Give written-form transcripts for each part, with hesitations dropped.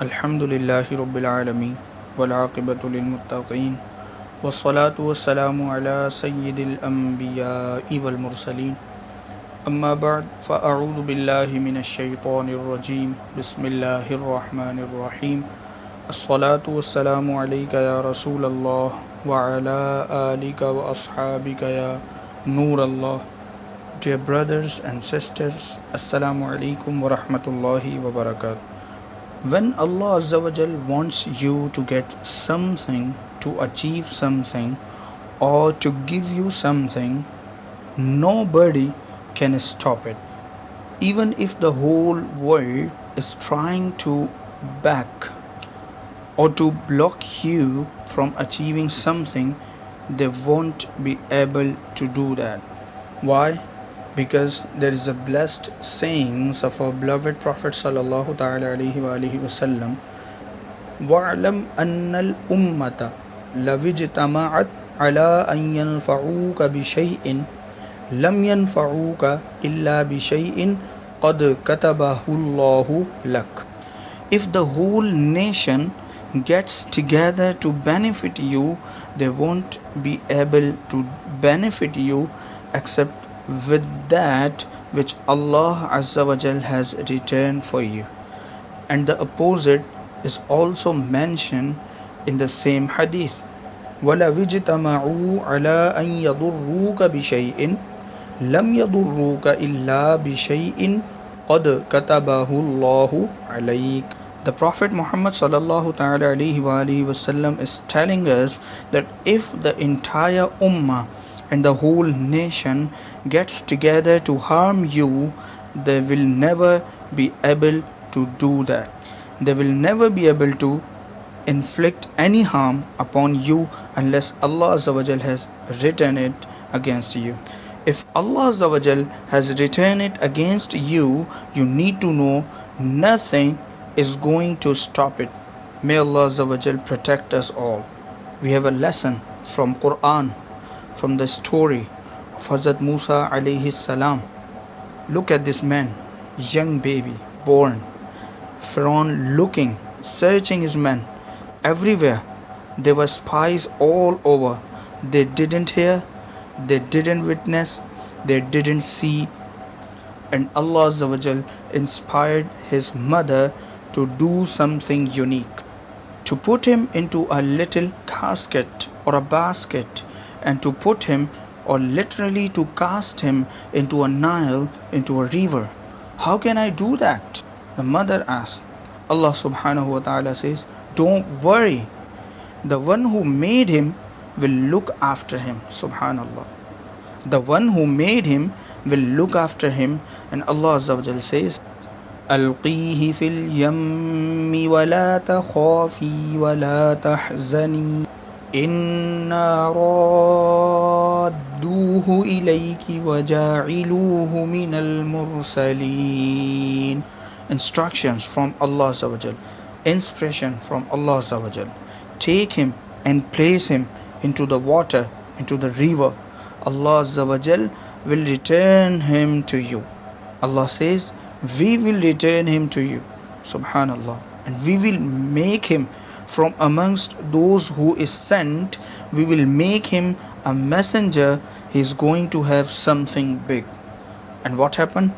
الحمد لله رب العالمين والعاقبة للمتقين والصلاة والسلام على سيد الأنبياء والمرسلين أما بعد فأعوذ بالله من الشيطان الرجيم بسم الله الرحمن الرحيم الصلاة والسلام عليك يا رسول الله وعلى آلك وأصحابك يا نور الله. Dear brothers and sisters, Assalamu alaikum wa rahmatullahi wa barakatuh. When Allah Azza wa Jal wants you to get something, to achieve something, or to give you something, nobody can stop it. Even if the whole world is trying to back or to block you from achieving something, they won't be able to do that. Why? Because there is a blessed sayings of our beloved Prophet sallallahu ta'ala alayhi wa alihi wasallam, وَاعْلَمْ أَنَّ الْأُمَّةَ لَوِجْتَمَعَتْ عَلَىٰ أَنْ يَنْفَعُوكَ بِشَيْءٍ لَمْ يَنْفَعُوكَ إِلَّا بِشَيْءٍ قَدْ كَتَبَهُ اللَّهُ لَكَ. If the whole nation gets together to benefit you, they won't be able to benefit you except with that which Allah Azza wa Jal has written for you. And the opposite is also mentioned in the same hadith. وَلَوِ اجْتَمَعُوا عَلَىٰ أَنْ يَضُرُّوكَ بِشَيْءٍ لَمْ يَضُرُّوكَ إِلَّا بِشَيْءٍ قَدْ كَتَبَهُ اللَّهُ عَلَيْكَ. The Prophet Muhammad sallallahu ta'ala alayhi wa alihi wasallam is telling us that if the entire ummah and the whole nation gets together to harm you, they will never be able to do that. They will never be able to inflict any harm upon you unless Allah Azza wa Jal has written it against you. If Allah Azza wa Jal has written it against you, you need to know nothing is going to stop it. May Allah Azza wa Jal protect us all. We have a lesson from Quran, from the story of Hazrat Musa alayhi salam. Look at this man, young baby, born. Pharaoh looking, searching his men everywhere. There were spies all over. They didn't hear, they didn't witness, they didn't see. And Allah Azza wa Jal inspired his mother to do something unique, to put him into a little casket or a basket, and to put him, or literally to cast him into a Nile, into a river. How can I do that? The mother asked. Allah subhanahu wa ta'ala says, don't worry, the one who made him will look after him. Subhanallah. The one who made him will look after him. And Allah Azza wa Jal says, ألقيه في اليم ولا تخافي ولا تحزني إنا رادوه إليك وجاعلوه من المرسلين. Instructions from Allah Azza wa Jal, inspiration from Allah Azza wa Jal. Take him and place him into the water, into the river. Allah Azza wa Jal will return him to you. Allah says, we will return him to you. Subhanallah. And we will make him from amongst those who is sent. We will make him a messenger. He is going to have something big. And what happened?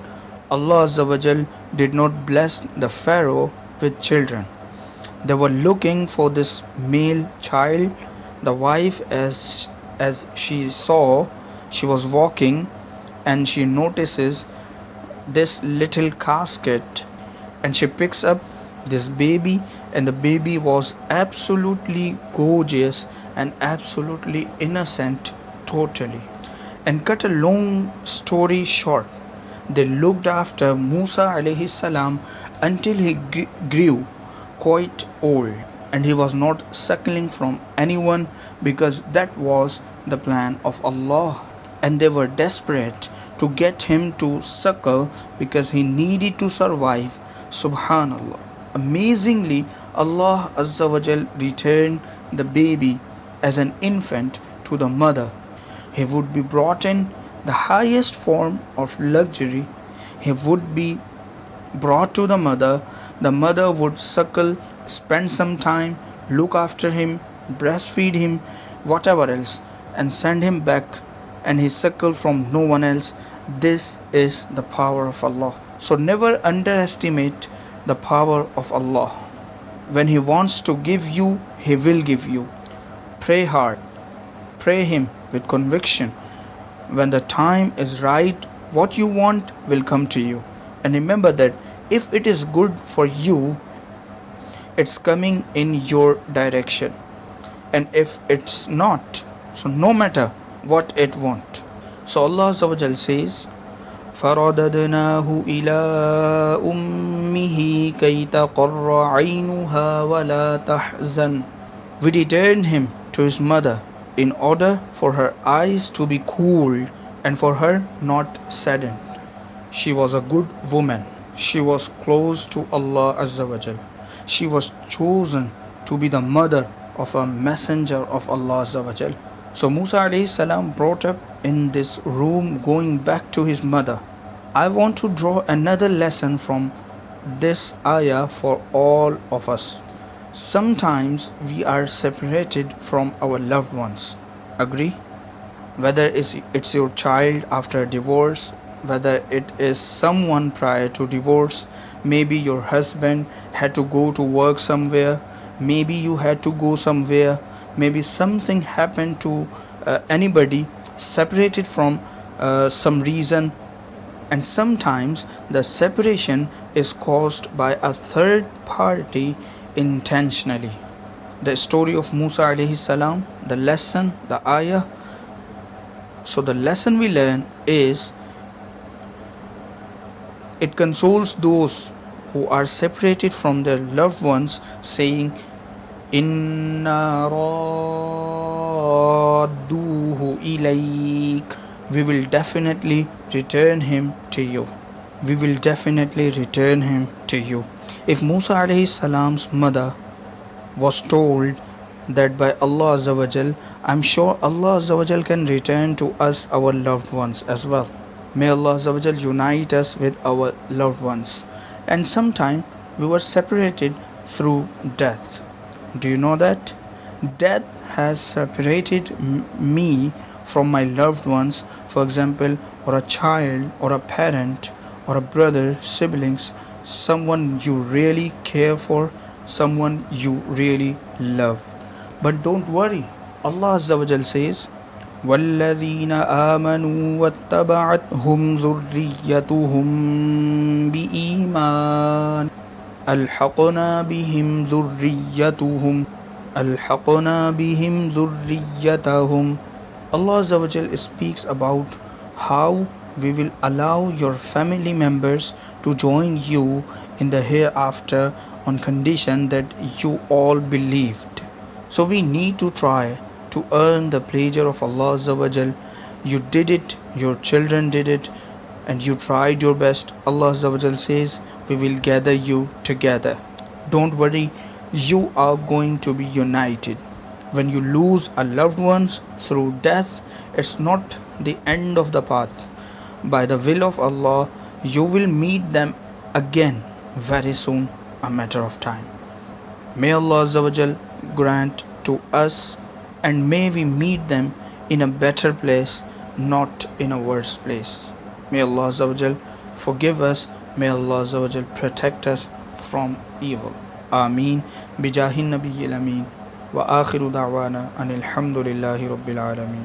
Allah Azza wa Jal did not bless the Pharaoh with children. They were looking for this male child. The wife, as she saw, she was walking and she notices this little casket, and she picks up this baby, and the baby was absolutely gorgeous and absolutely innocent totally. And cut a long story short, they looked after Musa alayhi salam until he grew quite old, and he was not suckling from anyone, because that was the plan of Allah. And they were desperate to get him to suckle because he needed to survive. Subhanallah. Amazingly, Allah Azza wa Jal returned the baby as an infant to the mother. He would be brought in the highest form of luxury. He would be brought to the mother. The mother would suckle, spend some time, look after him, breastfeed him, whatever else, and send him back, and he suckle from no one else. This is the power of Allah. So never underestimate the power of Allah. When He wants to give you, He will give you. Pray hard. Pray Him with conviction. When the time is right, what you want will come to you. And remember that if it is good for you, it's coming in your direction. And if it's not, so no matter what it won't. So Allah Azza wa Jal says, فَرَدَدْنَاهُ إِلَىٰ أُمِّهِ كَيْ تَقَرَّ عَيْنُهَا وَلَا تَحْزَنَ. We returned him to his mother in order for her eyes to be cooled and for her not saddened. She was a good woman. She was close to Allah Azza wa Jal. She was chosen to be the mother of a messenger of Allah Azza wa Jal. So Musa alayhi salam brought up in this room going back to his mother. I want to draw another lesson from this ayah for all of us. Sometimes we are separated from our loved ones. Agree? Whether it's your child after divorce, whether it is someone prior to divorce, maybe your husband had to go to work somewhere, maybe you had to go somewhere, maybe something happened to anybody, separated from some reason, and sometimes the separation is caused by a third party intentionally. The story of Musa alayhi salam, the lesson, the ayah. So the lesson we learn is it consoles those who are separated from their loved ones, saying, Inna radduhu ilayk. We will definitely return him to you. We will definitely return him to you. If Musa alayhi salam's mother was told that by Allah Azza wa Jal, I'm sure Allah Azza wa Jal can return to us our loved ones as well. May Allah Azza wa Jal unite us with our loved ones. And sometime we were separated through death. Do you know that? Death has separated me from my loved ones, for example, or a child, or a parent, or a brother, siblings, someone you really care for, someone you really love. But don't worry, Allah Azza wa Jal says, وَالَّذِينَ آمَنُوا وَاتَّبَعَتْهُمْ ذُرِّيَّتُهُم بِإِيمَانٍ أَلْحَقْنَا بِهِمْ ذُرِّيَّتَهُمْ. Allah Azza wa Jal speaks about how we will allow your family members to join you in the hereafter on condition that you all believed. So we need to try to earn the pleasure of Allah Azza wa Jal. You did it, your children did it, and you tried your best. Allah Azza wa Jal says, we will gather you together. Don't worry, you are going to be united. When you lose a loved ones through death, it's not the end of the path. By the will of Allah, you will meet them again very soon, a matter of time. May Allah Azza wa Jal grant to us, and may we meet them in a better place, not in a worse place. May Allah Azza wa Jal forgive us. May Allah Azza wa Jal protect us from evil. Ameen. Bijahin Nabiyyil Ameen. Wa akhiru da'wana anil hamdulillahi rabbil alameen.